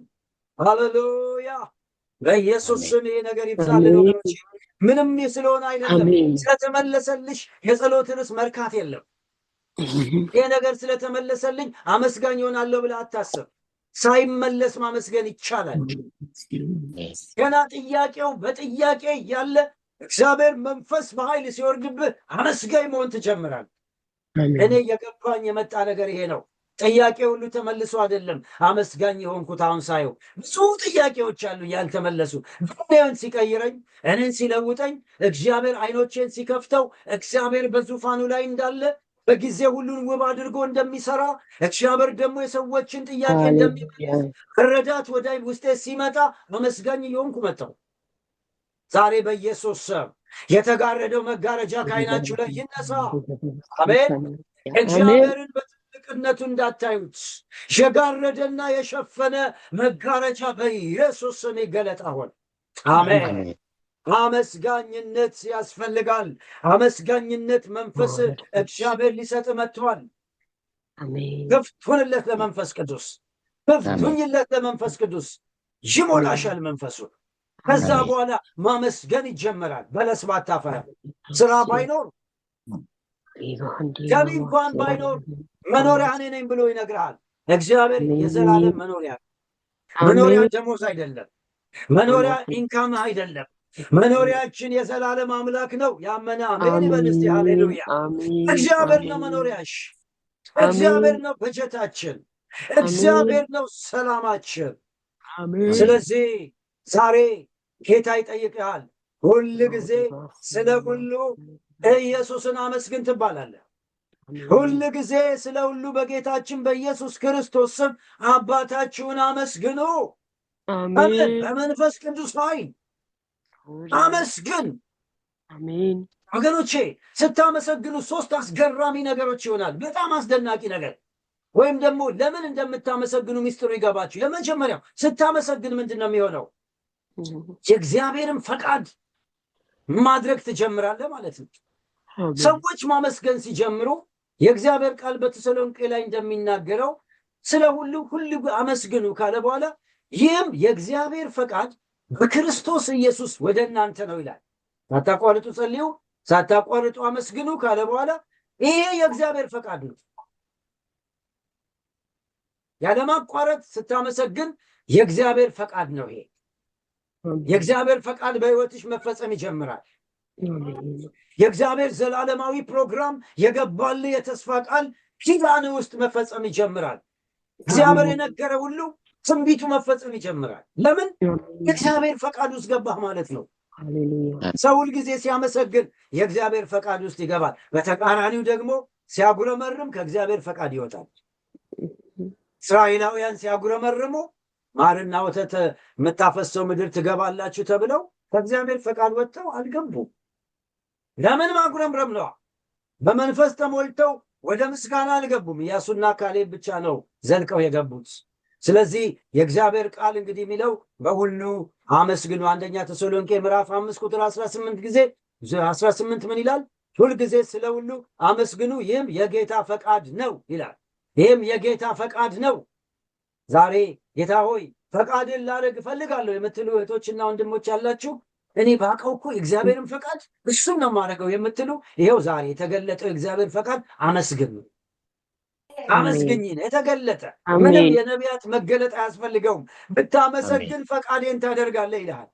ሃሌሉያ! በኢየሱስ ስም ይሄ ነገር ይብዛልን ወገኖች። ምንም ስለሆነ አይደለም፣ ስለተመለሰልሽ የጸሎት ርዕስ መርካት የለም። ይሄ ነገር ስለተመለሰልኝ አመስጋኝ ይሆናለሁ ብለህ አታስብ። ሳይመለስ ማመስገን ይቻላል። ገና ጥያቄው በጥያቄ ያለ እግዚአብሔር መንፈስ በኃይል ሲወርድብህ አመስጋኝ መሆን ትጀምራል። እኔ የገባኝ የመጣ ነገር ይሄ ነው። ጥያቄ ሁሉ ተመልሶ አይደለም አመስጋኝ የሆንኩት። አሁን ሳየው ብዙ ጥያቄዎች አሉ ያልተመለሱ። ጉዳዩን ሲቀይረኝ፣ እኔን ሲለውጠኝ፣ እግዚአብሔር አይኖቼን ሲከፍተው፣ እግዚአብሔር በዙፋኑ ላይ እንዳለ በጊዜ ሁሉን ውብ አድርጎ እንደሚሰራ፣ እግዚአብሔር ደግሞ የሰዎችን ጥያቄ እንደሚመልስ መረዳት ወደ ውስጤ ሲመጣ አመስጋኝ የሆንኩ መጣሁ። ዛሬ በኢየሱስ ስም የተጋረደው መጋረጃ ከዓይናችሁ ላይ ይነሳ። አሜን። እግዚአብሔርን በትልቅነቱ እንዳታዩት የጋረደና የሸፈነ መጋረጃ በኢየሱስ ስም ይገለጥ አሁን። አሜን። አመስጋኝነት ያስፈልጋል። አመስጋኝነት መንፈስ እግዚአብሔር ሊሰጥ መጥቷል። ክፍት ሁንለት ለመንፈስ ቅዱስ፣ ክፍት ሁኝለት ለመንፈስ ቅዱስ። ይሞላሻል መንፈሱ። ከዛ በኋላ ማመስገን ይጀመራል። በለስ ባታፈራ፣ ስራ ባይኖር፣ ገቢ እንኳን ባይኖር መኖሪያ እኔ ነኝ ብሎ ይነግርሃል። እግዚአብሔር የዘላለም መኖሪያ። መኖሪያ ደሞዝ አይደለም። መኖሪያ ኢንካም አይደለም። መኖሪያችን የዘላለም አምላክ ነው። ያመነ አሜን ይበል እስቲ። ሃሌሉያ። እግዚአብሔር ነው መኖሪያሽ። እግዚአብሔር ነው በጀታችን። እግዚአብሔር ነው ሰላማችን። ስለዚህ ዛሬ ጌታ ይጠይቅሃል። ሁል ጊዜ ስለ ሁሉ ኢየሱስን አመስግን ትባላለህ። ሁል ጊዜ ስለ ሁሉ በጌታችን በኢየሱስ ክርስቶስ ስም አባታችሁን አመስግኑ። በመንፈስ ቅዱስ ኃይል አመስግን። አሜን ወገኖቼ፣ ስታመሰግኑ ሶስት አስገራሚ ነገሮች ይሆናል። በጣም አስደናቂ ነገር፣ ወይም ደግሞ ለምን እንደምታመሰግኑ ሚስጥሩ ይገባችሁ። የመጀመሪያው ስታመሰግን ምንድን ነው የሚሆነው? የእግዚአብሔርን ፈቃድ ማድረግ ትጀምራለህ ማለት ነው። ሰዎች ማመስገን ሲጀምሩ የእግዚአብሔር ቃል በተሰሎንቄ ላይ እንደሚናገረው ስለ ሁሉ አመስግኑ ካለ በኋላ ይህም የእግዚአብሔር ፈቃድ በክርስቶስ ኢየሱስ ወደ እናንተ ነው ይላል። ሳታቋርጡ ጸልዩ፣ ሳታቋርጡ አመስግኑ ካለ በኋላ ይሄ የእግዚአብሔር ፈቃድ ነው። ያለማቋረጥ ስታመሰግን የእግዚአብሔር ፈቃድ ነው። ይሄ የእግዚአብሔር ፈቃድ በሕይወትሽ መፈጸም ይጀምራል። የእግዚአብሔር ዘላለማዊ ፕሮግራም የገባልህ የተስፋ ቃል ኪዳን ውስጥ መፈጸም ይጀምራል። እግዚአብሔር የነገረ ሁሉ ትንቢቱ መፈጸም ይጀምራል። ለምን? የእግዚአብሔር ፈቃድ ውስጥ ገባህ ማለት ነው። ሰው ሁልጊዜ ሲያመሰግን የእግዚአብሔር ፈቃድ ውስጥ ይገባል። በተቃራኒው ደግሞ ሲያጉረመርም ከእግዚአብሔር ፈቃድ ይወጣል። እስራኤላውያን ሲያጉረመርሙ ማርና ወተት የምታፈሰው ምድር ትገባላችሁ ተብለው ከእግዚአብሔር ፈቃድ ወጥተው አልገቡም። ለምን? ማጉረምረም ነዋ። በመንፈስ ተሞልተው ወደ ምስጋና አልገቡም። ኢያሱና ካሌብ ብቻ ነው ዘልቀው የገቡት። ስለዚህ የእግዚአብሔር ቃል እንግዲህ የሚለው በሁሉ አመስግኑ። አንደኛ ተሰሎንቄ ምዕራፍ 5 ቁጥር 18 ጊዜ 18 ምን ይላል? ሁልጊዜ ስለ ሁሉ አመስግኑ፣ ይህም የጌታ ፈቃድ ነው ይላል። ይህም የጌታ ፈቃድ ነው። ዛሬ ጌታ ሆይ ፈቃድን ላደርግ እፈልጋለሁ የምትሉ እህቶችና ወንድሞች ያላችሁ፣ እኔ ባውቀው እኮ የእግዚአብሔርን ፈቃድ እሱም ነው የማደርገው የምትሉ፣ ይኸው ዛሬ የተገለጠው የእግዚአብሔር ፈቃድ አመስግኑ። አመስግኝ ነው የተገለጠ። ምንም የነቢያት መገለጥ አያስፈልገውም። ብታመሰግን ፈቃዴን ታደርጋለህ ይልሃል።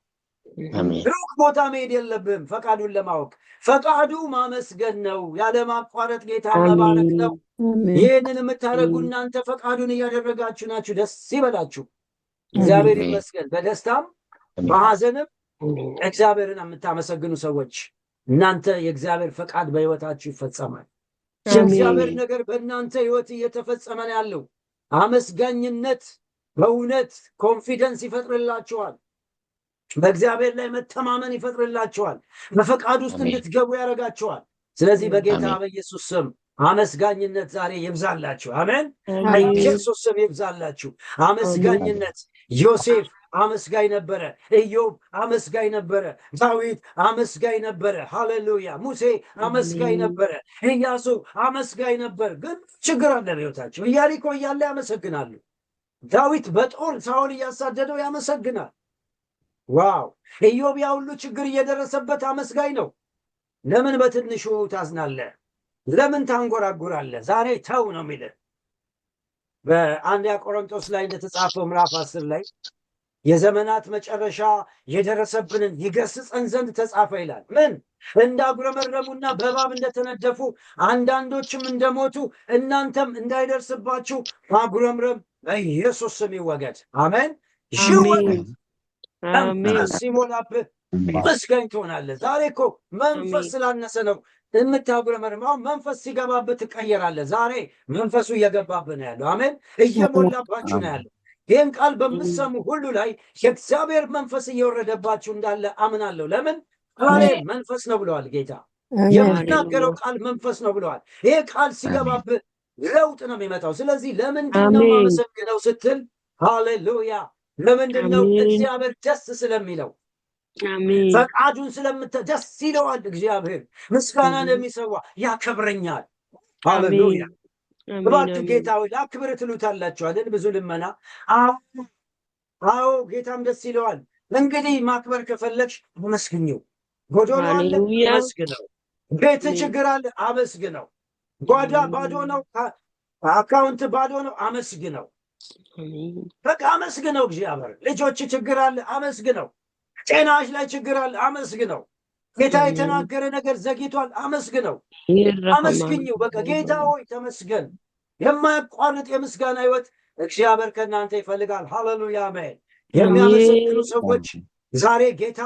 ሩቅ ቦታ መሄድ የለብህም ፈቃዱን ለማወቅ። ፈቃዱ ማመስገን ነው፣ ያለማቋረጥ ጌታ መባረክ ነው። ይህንን የምታደርጉ እናንተ ፈቃዱን እያደረጋችሁ ናችሁ። ደስ ይበላችሁ። እግዚአብሔር ይመስገን። በደስታም በሐዘንም እግዚአብሔርን የምታመሰግኑ ሰዎች እናንተ የእግዚአብሔር ፈቃድ በሕይወታችሁ ይፈጸማል። የእግዚአብሔር ነገር በእናንተ ሕይወት እየተፈጸመ ነው ያለው። አመስጋኝነት በእውነት ኮንፊደንስ ይፈጥርላችኋል። በእግዚአብሔር ላይ መተማመን ይፈጥርላችኋል። በፈቃድ ውስጥ እንድትገቡ ያደርጋችኋል። ስለዚህ በጌታ በኢየሱስ ስም አመስጋኝነት ዛሬ ይብዛላችሁ። አሜን። በኢየሱስ ስም ይብዛላችሁ አመስጋኝነት። ዮሴፍ አመስጋኝ ነበረ። ኢዮብ አመስጋኝ ነበረ። ዳዊት አመስጋኝ ነበረ። ሃሌሉያ። ሙሴ አመስጋኝ ነበረ። ኢያሱ አመስጋኝ ነበር። ግን ችግር አለ በሕይወታቸው። ኢያሪኮ እያለ ያመሰግናሉ። ዳዊት በጦር ሳኦል እያሳደደው ያመሰግናል። ዋው! ኢዮብ ያ ሁሉ ችግር እየደረሰበት አመስጋኝ ነው። ለምን በትንሹ ታዝናለህ? ለምን ታንጎራጉራለህ? ዛሬ ተው ነው የሚልህ። በአንደኛ ቆሮንቶስ ላይ እንደተጻፈው ምዕራፍ 10 ላይ የዘመናት መጨረሻ የደረሰብንን ይገስጸን ዘንድ ተጻፈ ይላል። ምን? እንዳጉረመረሙና በእባብ እንደተነደፉ አንዳንዶችም እንደሞቱ እናንተም እንዳይደርስባችሁ ማጉረምረም በኢየሱስ ስም ይወገድ። አሜን። ይወገድ። መንፈስ ሲሞላብህ መስጋኝ ትሆናለህ። ዛሬ እኮ መንፈስ ስላነሰ ነው የምታጉረመርመው። መንፈስ ሲገባብህ ትቀየራለህ። ዛሬ መንፈሱ እየገባብህ ነው ያለው። አሜን። እየሞላባችሁ ነው ያለው። ይህን ቃል በምትሰሙ ሁሉ ላይ የእግዚአብሔር መንፈስ እየወረደባችሁ እንዳለ አምናለሁ። ለምን? ቃሌ መንፈስ ነው ብለዋል ጌታ። የምናገረው ቃል መንፈስ ነው ብለዋል። ይሄ ቃል ሲገባብህ ለውጥ ነው የሚመጣው። ስለዚህ ለምንድን ነው የማመሰግነው ስትል፣ ሃሌሉያ፣ ለምንድን ነው? እግዚአብሔር ደስ ስለሚለው ፈቃዱን ደስ ይለዋል። እግዚአብሔር ምስጋናን የሚሰዋ ያከብረኛል። ሃሌሉያ። እባክህ ጌታ ሆይ ላክብር ትሉታላችሁ አይደል? ብዙ ልመና። አዎ ጌታም ደስ ይለዋል። እንግዲህ ማክበር ከፈለግሽ አመስግኘው። ጎዶሎ አለ አመስግነው። ቤት ችግር አለ አመስግነው። ጓዳ ባዶ ነው፣ አካውንት ባዶ ነው፣ አመስግነው። በቃ አመስግነው። እግዚአብሔር ልጆች ችግር አለ አመስግነው። ጤናሽ ላይ ችግር አለ አመስግነው። ጌታ የተናገረ ነገር ዘግይቷል አመስግነው። አመስግኘው። በቃ ጌታ ሆይ ተመስገን። የማያቋርጥ የምስጋና ህይወት እግዚአብሔር ከእናንተ ይፈልጋል። ሃሌሉያ አሜን። የሚያመሰግኑ ሰዎች ዛሬ ጌታ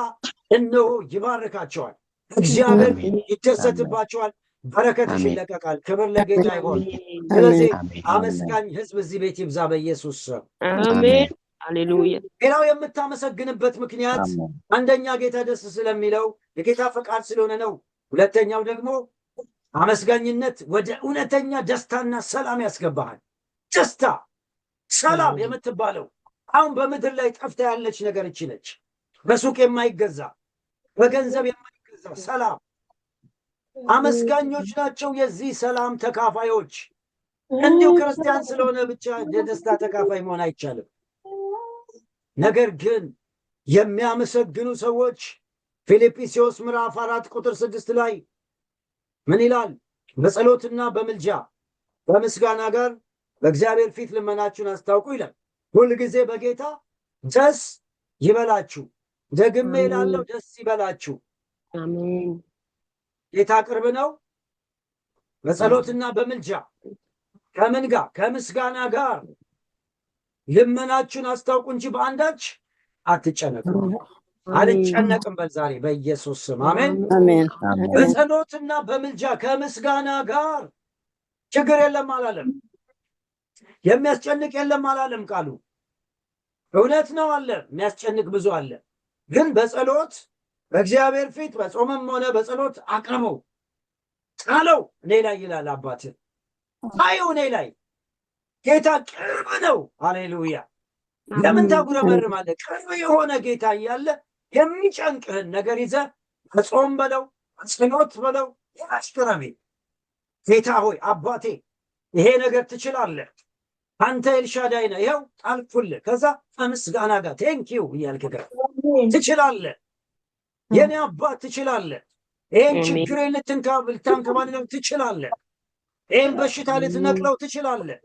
እነሆ ይባርካቸዋል። እግዚአብሔር ይደሰትባቸዋል። በረከትሽ ይለቀቃል። ክብር ለጌታ ይሆን። ስለዚህ አመስጋኝ ህዝብ እዚህ ቤት ይብዛ በኢየሱስ ስም አሜን። ሃሌሉያ። ሌላው የምታመሰግንበት ምክንያት አንደኛ ጌታ ደስ ስለሚለው የጌታ ፈቃድ ስለሆነ ነው። ሁለተኛው ደግሞ አመስጋኝነት ወደ እውነተኛ ደስታና ሰላም ያስገባሃል። ደስታ፣ ሰላም የምትባለው አሁን በምድር ላይ ጠፍታ ያለች ነገር እቺ ነች። በሱቅ የማይገዛ በገንዘብ የማይገዛ ሰላም። አመስጋኞች ናቸው የዚህ ሰላም ተካፋዮች። እንዲሁ ክርስቲያን ስለሆነ ብቻ የደስታ ተካፋይ መሆን አይቻልም። ነገር ግን የሚያመሰግኑ ሰዎች ፊልጵስዩስ ምዕራፍ 4 ቁጥር 6 ላይ ምን ይላል? በጸሎትና በምልጃ በምስጋና ጋር በእግዚአብሔር ፊት ልመናችሁን አስታውቁ ይላል። ሁልጊዜ በጌታ ደስ ይበላችሁ። ደግሜ እላለሁ ደስ ይበላችሁ። አሜን። ጌታ ቅርብ ነው። በጸሎትና በምልጃ ከምን ጋር? ከምስጋና ጋር ልመናችሁን አስታውቁ እንጂ በአንዳች አትጨነቁ። አልጨነቅም በል ዛሬ በኢየሱስ ስም አሜን። በጸሎትና በምልጃ ከምስጋና ጋር ችግር የለም አላለም። የሚያስጨንቅ የለም አላለም ቃሉ። እውነት ነው አለ፣ የሚያስጨንቅ ብዙ አለ። ግን በጸሎት በእግዚአብሔር ፊት በጾምም ሆነ በጸሎት አቅርበው ጣለው እኔ ላይ ይላል አባትህ። ታየው እኔ ላይ ጌታ ቅርብ ነው። ሃሌሉያ። ለምን ታጉረመርማለህ? ቅርብ የሆነ ጌታ እያለ የሚጨንቅህን ነገር ይዘህ በጾም በለው በጸሎት በለው ያስቅረቤ ጌታ ሆይ አባቴ ይሄ ነገር ትችላለህ፣ አንተ ኤልሻዳይ ነህ፣ ይኸው ጣልኩልህ። ከዛ ከምስጋና ጋር ቴንኪው እያልክ ጋር ትችላለህ፣ የኔ አባት ትችላለህ፣ ይህን ችግር ልታንከባልለው ትችላለህ፣ ይህን በሽታ ልትነቅለው ትችላለህ፣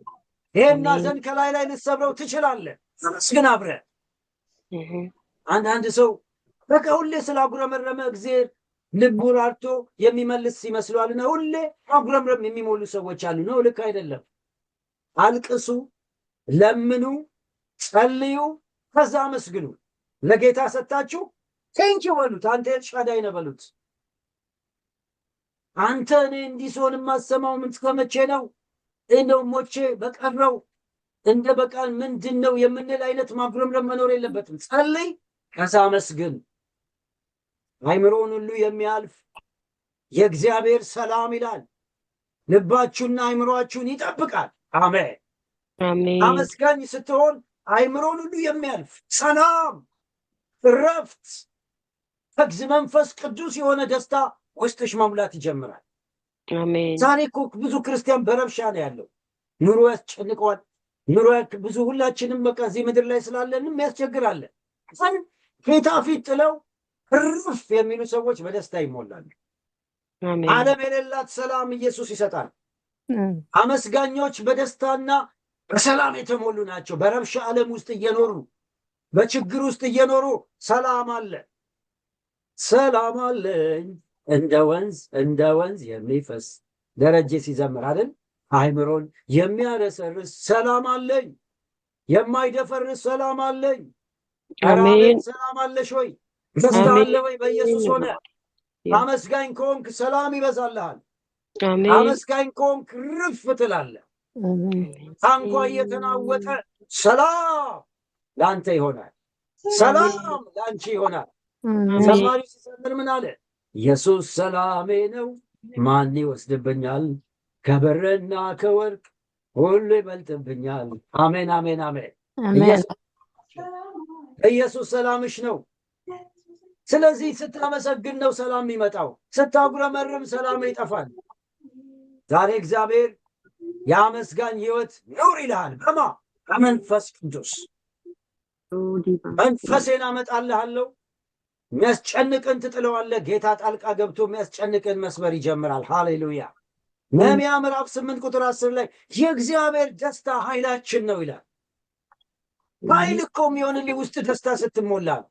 ይህን ሐዘን ከላይ ልትሰብረው ትችላለህ። አመስግን አብረህ። አንዳንድ ሰው በቃ ሁሌ ስላጉረመረመ እግዚአብሔር ልቡ ራርቶ የሚመልስ ይመስሏልና ሁሌ ማጉረምረም የሚሞሉ ሰዎች አሉ። ነው፣ ልክ አይደለም። አልቅሱ፣ ለምኑ፣ ጸልዩ፣ ከዛ አመስግኑ። ለጌታ ሰጣችሁ ቴንኪው በሉት። አንተ ኤልሻዳይ ነህ በሉት። አንተ እኔ እንዲህ ስሆን የማሰማው ምን እስከመቼ ነው? እንደው ሞቼ በቀረው እንደ በቃል ምንድን ነው የምንል አይነት ማጉረምረም መኖር የለበትም። ጸልይ፣ ከዛ አመስግን። አይምሮን ሁሉ የሚያልፍ የእግዚአብሔር ሰላም ይላል ልባችሁና አይምሮአችሁን ይጠብቃል። አሜን አሜን። አመስጋኝ ስትሆን አይምሮን ሁሉ የሚያልፍ ሰላም፣ እረፍት፣ መንፈስ ቅዱስ የሆነ ደስታ ውስጥሽ መሙላት ይጀምራል። አሜን። ዛሬ እኮ ብዙ ክርስቲያን በረብሻ ነው ያለው። ኑሮ ያስጨንቀዋል። ኑሮ ብዙ ሁላችንም በቃ እዚህ ምድር ላይ ስላለንም ያስቸግራለን። ጌታ ፊት ጥለው እርፍ የሚሉ ሰዎች በደስታ ይሞላሉ። ዓለም የሌላት ሰላም ኢየሱስ ይሰጣል። አመስጋኞች በደስታና በሰላም የተሞሉ ናቸው። በረብሻ ዓለም ውስጥ እየኖሩ በችግር ውስጥ እየኖሩ ሰላም አለ። ሰላም አለኝ እንደ ወንዝ የሚፈስ ደረጀ ሲዘምር አይደል? አይምሮን የሚያረሰርስ ሰላም አለኝ፣ የማይደፈርስ ሰላም አለኝ። አሜን። ሰላም አለሽ ወይ? ደስታ አለ ወይ? በኢየሱስ ሆነ። አመስጋኝ ከሆንክ ሰላም ይበዛልሃል። አመስጋኝ ከሆንክ ርፍ ትላለህ። ታንኳ እየተናወጠ ሰላም ለአንተ ይሆናል። ሰላም ለአንቺ ይሆናል። ዘማሪ ሲዘምር ምን አለ? ኢየሱስ ሰላሜ ነው ማን ይወስድብኛል? ከብርና ከወርቅ ሁሉ ይበልጥብኛል። አሜን አሜን አሜን። ኢየሱስ ሰላምሽ ነው። ስለዚህ ስታመሰግን ነው ሰላም የሚመጣው። ስታጉረመርም ሰላም ይጠፋል። ዛሬ እግዚአብሔር የአመስጋኝ ሕይወት ኑር ይልሃል። በማ በመንፈስ ቅዱስ መንፈሴን አመጣልሃለሁ። የሚያስጨንቅን ትጥለዋለህ። ጌታ ጣልቃ ገብቶ የሚያስጨንቅን መስበር ይጀምራል። ሃሌሉያ። ነህምያ ምዕራፍ 8 ቁጥር 10 ላይ የእግዚአብሔር ደስታ ኃይላችን ነው ይላል። ኃይል እኮ የሚሆንልህ ውስጥ ደስታ ስትሞላ ነው።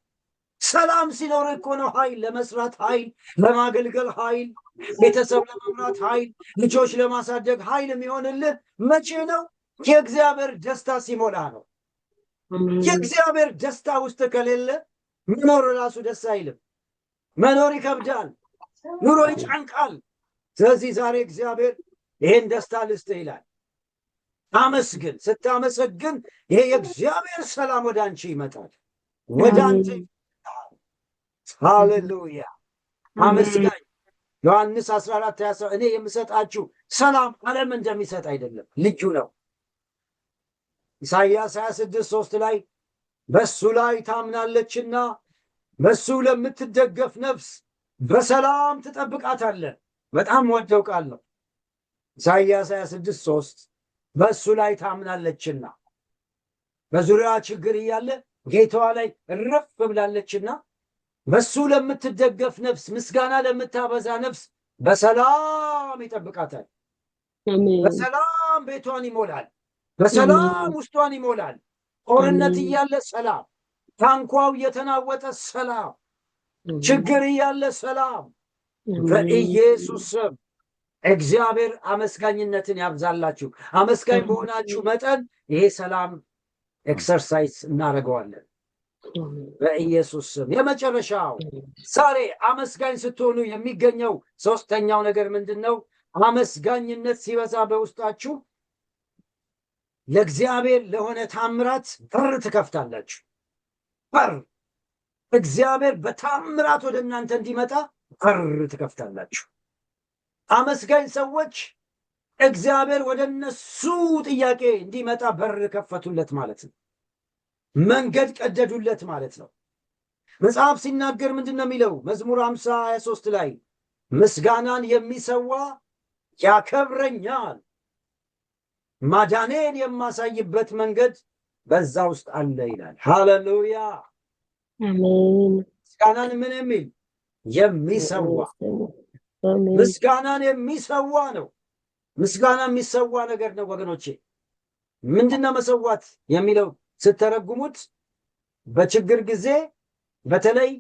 ሰላም ሲኖር እኮ ነው ኃይል ለመስራት፣ ኃይል ለማገልገል፣ ኃይል ቤተሰብ ለመምራት፣ ኃይል ልጆች ለማሳደግ ኃይል የሚሆንልህ መቼ ነው? የእግዚአብሔር ደስታ ሲሞላ ነው። የእግዚአብሔር ደስታ ውስጥ ከሌለ መኖር ራሱ ደስ አይልም። መኖር ይከብዳል። ኑሮ ይጨንቃል። ስለዚህ ዛሬ እግዚአብሔር ይሄን ደስታ ልስጥህ ይላል። አመስግን። ስታመሰግን ይሄ የእግዚአብሔር ሰላም ወደ አንቺ ይመጣል፣ ወደ አንተ ይመጣል። ሃሌሉያ። አመስጋኝ ዮሐንስ 14:20 እኔ የምሰጣችሁ ሰላም ዓለም እንደሚሰጥ አይደለም፣ ልዩ ነው። ኢሳይያስ 26:3 ላይ በሱ ላይ ታምናለችና በሱ ለምትደገፍ ነፍስ በሰላም ትጠብቃታለህ። በጣም ወደው ቃል ነው። ኢሳይያስ 26:3 በሱ ላይ ታምናለችና በዙሪያዋ ችግር እያለ ጌታዋ ላይ እረፍ ብላለችና በሱ ለምትደገፍ ነፍስ፣ ምስጋና ለምታበዛ ነፍስ በሰላም ይጠብቃታል። በሰላም ቤቷን ይሞላል። በሰላም ውስጧን ይሞላል። ጦርነት እያለ ሰላም፣ ታንኳው እየተናወጠ ሰላም፣ ችግር እያለ ሰላም። በኢየሱስ ስም እግዚአብሔር አመስጋኝነትን ያብዛላችሁ። አመስጋኝ በሆናችሁ መጠን ይሄ ሰላም ኤክሰርሳይዝ እናደርገዋለን በኢየሱስ ስም። የመጨረሻው ዛሬ አመስጋኝ ስትሆኑ የሚገኘው ሶስተኛው ነገር ምንድን ነው? አመስጋኝነት ሲበዛ በውስጣችሁ ለእግዚአብሔር ለሆነ ታምራት በር ትከፍታላችሁ። በር እግዚአብሔር በታምራት ወደ እናንተ እንዲመጣ በር ትከፍታላችሁ። አመስጋኝ ሰዎች እግዚአብሔር ወደ እነሱ ጥያቄ እንዲመጣ በር ከፈቱለት ማለት ነው። መንገድ ቀደዱለት ማለት ነው። መጽሐፍ ሲናገር ምንድን ነው የሚለው? መዝሙር 50:23 ላይ ምስጋናን የሚሰዋ ያከብረኛል፣ ማዳኔን የማሳይበት መንገድ በዛ ውስጥ አለ ይላል። ሃሌሉያ አሜን። ምስጋናን ምን የሚል የሚሰዋ፣ ምስጋናን የሚሰዋ ነው። ምስጋና የሚሰዋ ነገር ነው ወገኖቼ። ምንድነው መሰዋት የሚለው ስተረጉሙት? በችግር ጊዜ በተለይ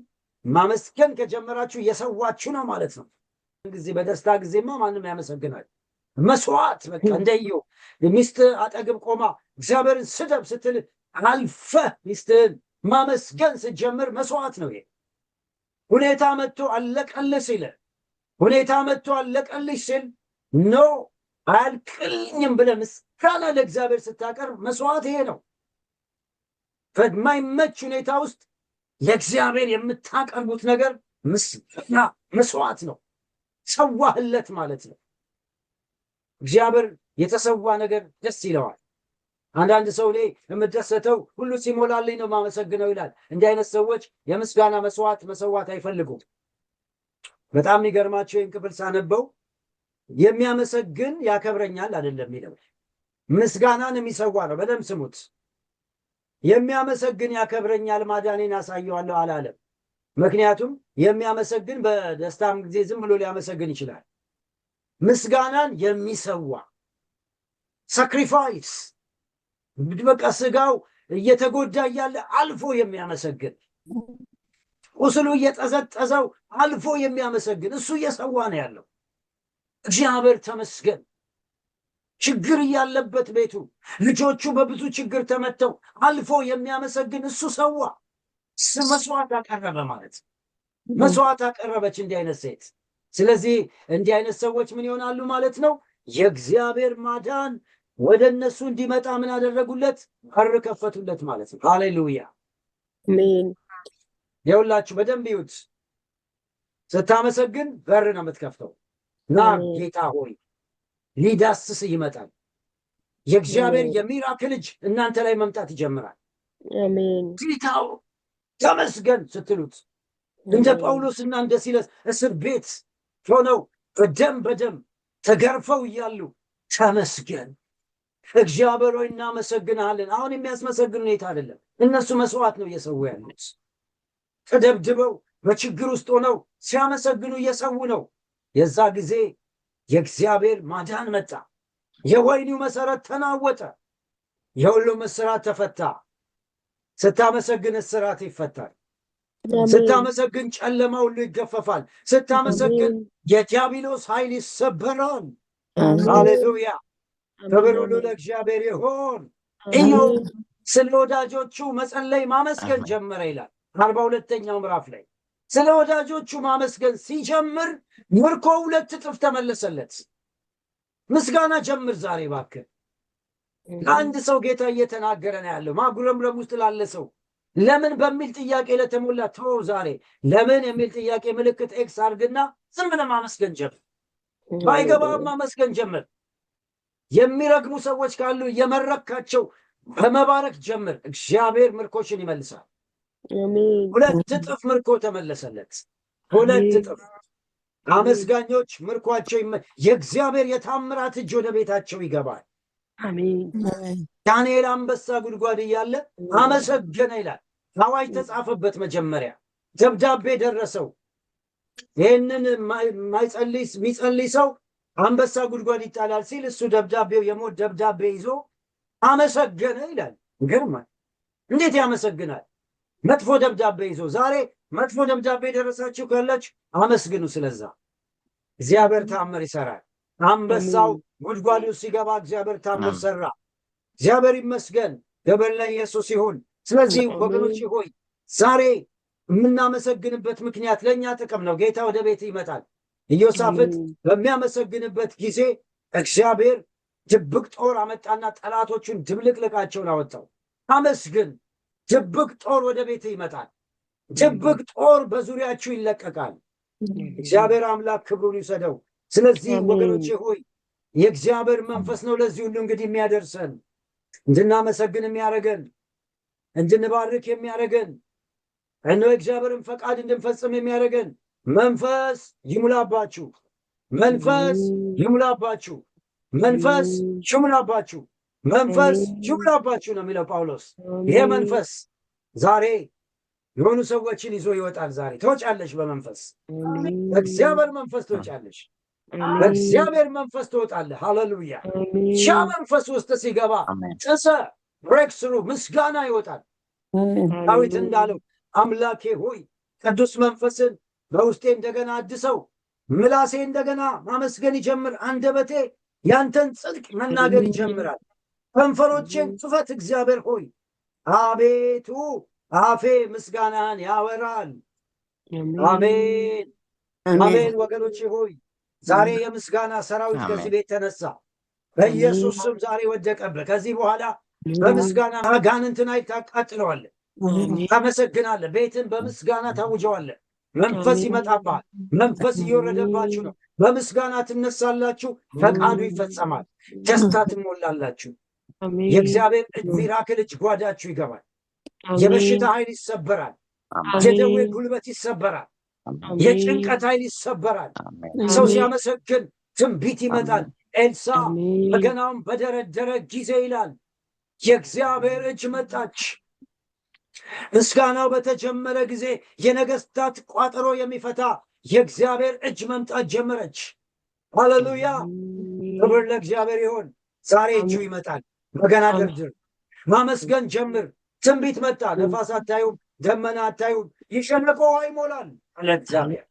ማመስገን ከጀመራችሁ እየሰዋችሁ ነው ማለት ነው። ጊዜ በደስታ ጊዜማ ማንም ያመሰግናል። መስዋዕት በቃ እንደዩ ሚስት አጠገብ ቆማ እግዚአብሔርን ስደብ ስትል አልፈ ሚስትህን ማመስገን ስትጀምር መስዋዕት ነው ይሄ። ሁኔታ መጥቶ አለቀልህ ሲል ሁኔታ መጥቶ አለቀልሽ ሲል ኖ አያልቅልኝም ብለህ ምስጋና ለእግዚአብሔር ስታቀርብ መስዋዕት ይሄ ነው። በማይመች ሁኔታ ውስጥ ለእግዚአብሔር የምታቀርቡት ነገር ምስጋና መስዋዕት ነው። ሰዋህለት ማለት ነው። እግዚአብሔር የተሰዋ ነገር ደስ ይለዋል። አንዳንድ ሰው እኔ የምደሰተው ሁሉ ሲሞላልኝ ነው ማመሰግነው ይላል። እንዲህ አይነት ሰዎች የምስጋና መስዋዕት መሰዋት አይፈልጉም። በጣም የሚገርማቸው ይህን ክፍል ሳነበው የሚያመሰግን ያከብረኛል አይደለም የሚለው፣ ምስጋናን የሚሰዋ ነው። በደንብ ስሙት። የሚያመሰግን ያከብረኛል፣ ማዳኔን አሳየዋለሁ አላለም። ምክንያቱም የሚያመሰግን በደስታም ጊዜ ዝም ብሎ ሊያመሰግን ይችላል። ምስጋናን የሚሰዋ ሳክሪፋይስ፣ በቃ ስጋው እየተጎዳ እያለ አልፎ የሚያመሰግን፣ ቁስሉ እየጠዘጠዘው አልፎ የሚያመሰግን እሱ እየሰዋ ነው ያለው። እግዚአብሔር ተመስገን። ችግር እያለበት ቤቱ ልጆቹ በብዙ ችግር ተመተው አልፎ የሚያመሰግን እሱ ሰዋ። መስዋዕት አቀረበ ማለት መስዋዕት አቀረበች እንዲህ አይነት ሴት። ስለዚህ እንዲህ አይነት ሰዎች ምን ይሆናሉ ማለት ነው? የእግዚአብሔር ማዳን ወደ እነሱ እንዲመጣ ምን አደረጉለት? በር ከፈቱለት ማለት ነው። ሃሌሉያ አሜን። የሁላችሁ በደንብ ይዩት። ስታመሰግን በር ነው የምትከፍተው። ና ጌታ ሆይ ሊዳስስ ይመጣል። የእግዚአብሔር የሚራክል እጅ እናንተ ላይ መምጣት ይጀምራል። አሜን። ጌታው ተመስገን ስትሉት እንደ ጳውሎስና እንደ ሲላስ እስር ቤት ሆነው በደም ተገርፈው እያሉ ተመስገን እግዚአብሔር ሆይ እናመሰግናለን። አሁን የሚያስመሰግን ሁኔታ አይደለም። እነሱ መስዋዕት ነው እየሰዉ ያሉት። ተደብድበው በችግር ውስጥ ሆነው ሲያመሰግኑ እየሰዉ ነው። የዛ ጊዜ የእግዚአብሔር ማዳን መጣ። የወይኒው መሰረት ተናወጠ። የሁሉም እስራት ተፈታ። ስታመሰግን እስራት ይፈታል። ስታመሰግን ጨለማ ሁሉ ይገፈፋል። ስታመሰግን የዲያብሎስ ኃይል ይሰበራል። ሃሌሉያ! ክብር ሁሉ ለእግዚአብሔር ይሁን። ኢዮብ ስለ ወዳጆቹ መጸለይ ማመስገን ጀመረ ይላል 42ኛው ምዕራፍ ላይ። ስለ ወዳጆቹ ማመስገን ሲጀምር ምርኮ 2 እጥፍ ተመለሰለት። ምስጋና ጀምር ዛሬ እባክህ። ለአንድ ሰው ጌታ እየተናገረ ነው ያለው። ማጉረምረም ውስጥ ላለ ሰው ለምን በሚል ጥያቄ ለተሞላ ተው ዛሬ ለምን የሚል ጥያቄ ምልክት ኤክስ አድርግና ዝም ብለህ ማመስገን ጀምር። ባይገባም ማመስገን ጀምር። የሚረግሙ ሰዎች ካሉ የመረካቸው በመባረክ ጀምር። እግዚአብሔር ምርኮችን ይመልሳል። 2 እጥፍ ምርኮ ተመለሰለት። 2 እጥፍ። አመስጋኞች ምርኳቸው የእግዚአብሔር የታምራት እጅ ወደ ቤታቸው ይገባል። አሜን። ዳንኤል አንበሳ ጉድጓድ እያለ አመሰገነ ይላል። አዋጅ ተጻፈበት። መጀመሪያ ደብዳቤ ደረሰው። ይህንን የሚጸልይ ሰው አንበሳ ጉድጓድ ይጣላል ሲል እሱ ደብዳቤው የሞት ደብዳቤ ይዞ አመሰገነ ይላል። ይገርማል። እንዴት ያመሰግናል? መጥፎ ደብዳቤ ይዞ። ዛሬ መጥፎ ደብዳቤ ደረሳችሁ ካላች አመስግኑ። ስለዛ እግዚአብሔር ታምር ይሰራል። አንበሳው ጉድጓዱ ሲገባ እግዚአብሔር ታምር ሰራ። እግዚአብሔር ይመስገን። ክብር ለኢየሱስ ይሁን። ስለዚህ ወገኖች ሆይ ዛሬ የምናመሰግንበት ምክንያት ለእኛ ጥቅም ነው። ጌታ ወደ ቤት ይመጣል። ኢዮሳፍጥ በሚያመሰግንበት ጊዜ እግዚአብሔር ድብቅ ጦር አመጣና ጠላቶቹን ድብልቅልቃቸውን አወጣው። አመስግን። ድብቅ ጦር ወደ ቤት ይመጣል። ድብቅ ጦር በዙሪያችሁ ይለቀቃል። እግዚአብሔር አምላክ ክብሩን ይውሰደው። ስለዚህ ወገኖቼ ሆይ የእግዚአብሔር መንፈስ ነው ለዚህ ሁሉ እንግዲህ የሚያደርሰን፣ እንድናመሰግን የሚያደርገን፣ እንድንባርክ የሚያደርገን፣ እነሆ እግዚአብሔርን ፈቃድ እንድንፈጽም የሚያደርገን መንፈስ ይሙላባችሁ፣ መንፈስ ይሙላባችሁ፣ መንፈስ ይሙላባችሁ፣ መንፈስ ይሙላባችሁ ነው የሚለው ጳውሎስ። ይሄ መንፈስ ዛሬ የሆኑ ሰዎችን ይዞ ይወጣል። ዛሬ ትወጫለሽ፣ በመንፈስ በእግዚአብሔር መንፈስ ትወጫለሽ፣ በእግዚአብሔር መንፈስ ትወጣለህ። ሃሌሉያ! ሻ መንፈስ ውስጥ ሲገባ ጥሰ ብሬክ ስሩ ምስጋና ይወጣል። ዳዊት እንዳለው አምላኬ ሆይ ቅዱስ መንፈስን በውስጤ እንደገና አድሰው። ምላሴ እንደገና ማመስገን ይጀምር። አንደበቴ ያንተን ጽድቅ መናገር ይጀምራል። ከንፈሮቼን ክፈት እግዚአብሔር ሆይ። አቤቱ አፌ ምስጋናን ያወራል። አሜን አሜን። ወገኖቼ ሆይ ዛሬ የምስጋና ሰራዊት ከዚህ ቤት ተነሳ። በኢየሱስ ስም ዛሬ ወደቀብህ። ከዚህ በኋላ በምስጋና አጋንንትን ኃይል ታቃጥለዋለህ። ታመሰግናለህ። ቤትን በምስጋና ታውጀዋለህ። መንፈስ ይመጣባል። መንፈስ እየወረደባችሁ ነው። በምስጋና ትነሳላችሁ። ፈቃዱ ይፈጸማል። ደስታ ትሞላላችሁ። የእግዚአብሔር ሚራክል እጅ ጓዳችሁ ይገባል። የበሽታ ኃይል ይሰበራል። የደዌ ጉልበት ይሰበራል። የጭንቀት ኃይል ይሰበራል። ሰው ሲያመሰግን ትንቢት ይመጣል። ኤልሳ በገናውን በደረደረ ጊዜ ይላል የእግዚአብሔር እጅ መጣች። ምስጋናው በተጀመረ ጊዜ የነገስታት ቋጠሮ የሚፈታ የእግዚአብሔር እጅ መምጣት ጀመረች። ሃሌሉያ! ክብር ለእግዚአብሔር ይሆን። ዛሬ እጁ ይመጣል። በገና ድርድር፣ ማመስገን ጀምር። ትንቢት መጣ። ነፋስ አታዩም፣ ደመና አታዩም፣ ይሸነቆ ይሞላል አለ እግዚአብሔር።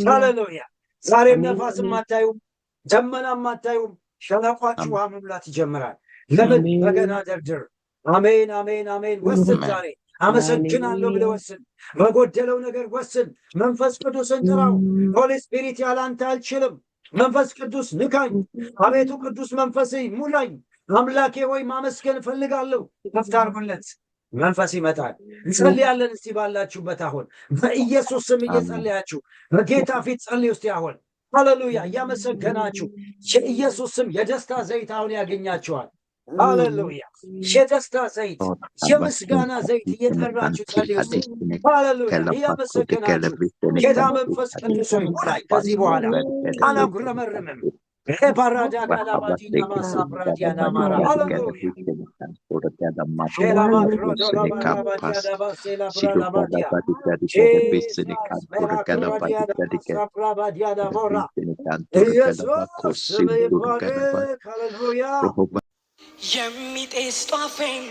ሃሌሉያ! ዛሬም ነፋስም አታዩም፣ ደመናም አታዩም፣ ሸለቋችሁ ውሃ መሙላት ይጀምራል። ለምን? በገና ደርድር። አሜን አሜን አሜን። ወስን ዛሬ አመሰግናለሁ ብለህ ወስን። በጎደለው ነገር ወስን። መንፈስ ቅዱስን ጥራው። ሆሊ ስፒሪት ያላንተ አልችልም። መንፈስ ቅዱስ ንካኝ። አቤቱ ቅዱስ መንፈስ ሙላኝ። አምላኬ ወይ ማመስገን እፈልጋለሁ። ከፍታ አድርጉለት። መንፈስ ይመጣል። እንጸልያለን። እስቲ ባላችሁበት አሁን በኢየሱስ ስም እየጸለያችሁ በጌታ ፊት ጸልዩ። እስቲ አሁን ሃሌሉያ እያመሰገናችሁ የኢየሱስ ስም የደስታ ዘይት አሁን ያገኛችኋል። ሃሌሉያ የደስታ ዘይት፣ የምስጋና ዘይት እየጠራችሁ ጸልዩ። ሃሌሉያ እያመሰገናችሁ ጌታ መንፈስ ቅዱስ ሆይ ሙላኝ። ከዚህ በኋላ አላጉረመርምም። ፓራዳ ጋላባዲና ማሳፕራዲያና ማራ ሃሌሉያ የሚጤስ ጧፌን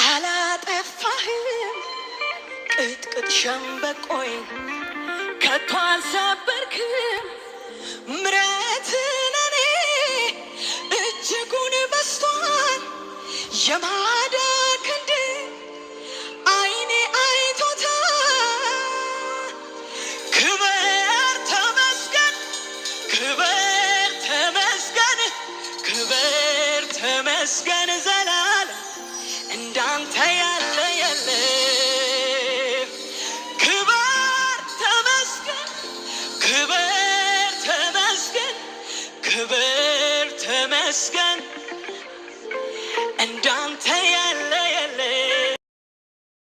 አላጠፋህም፣ ቅጥቅጥ ሸምበቆይን ከቶ አልሰበርክም። ምሕረትህ ለኔ እጅጉን በዝቷል፣ የማዳን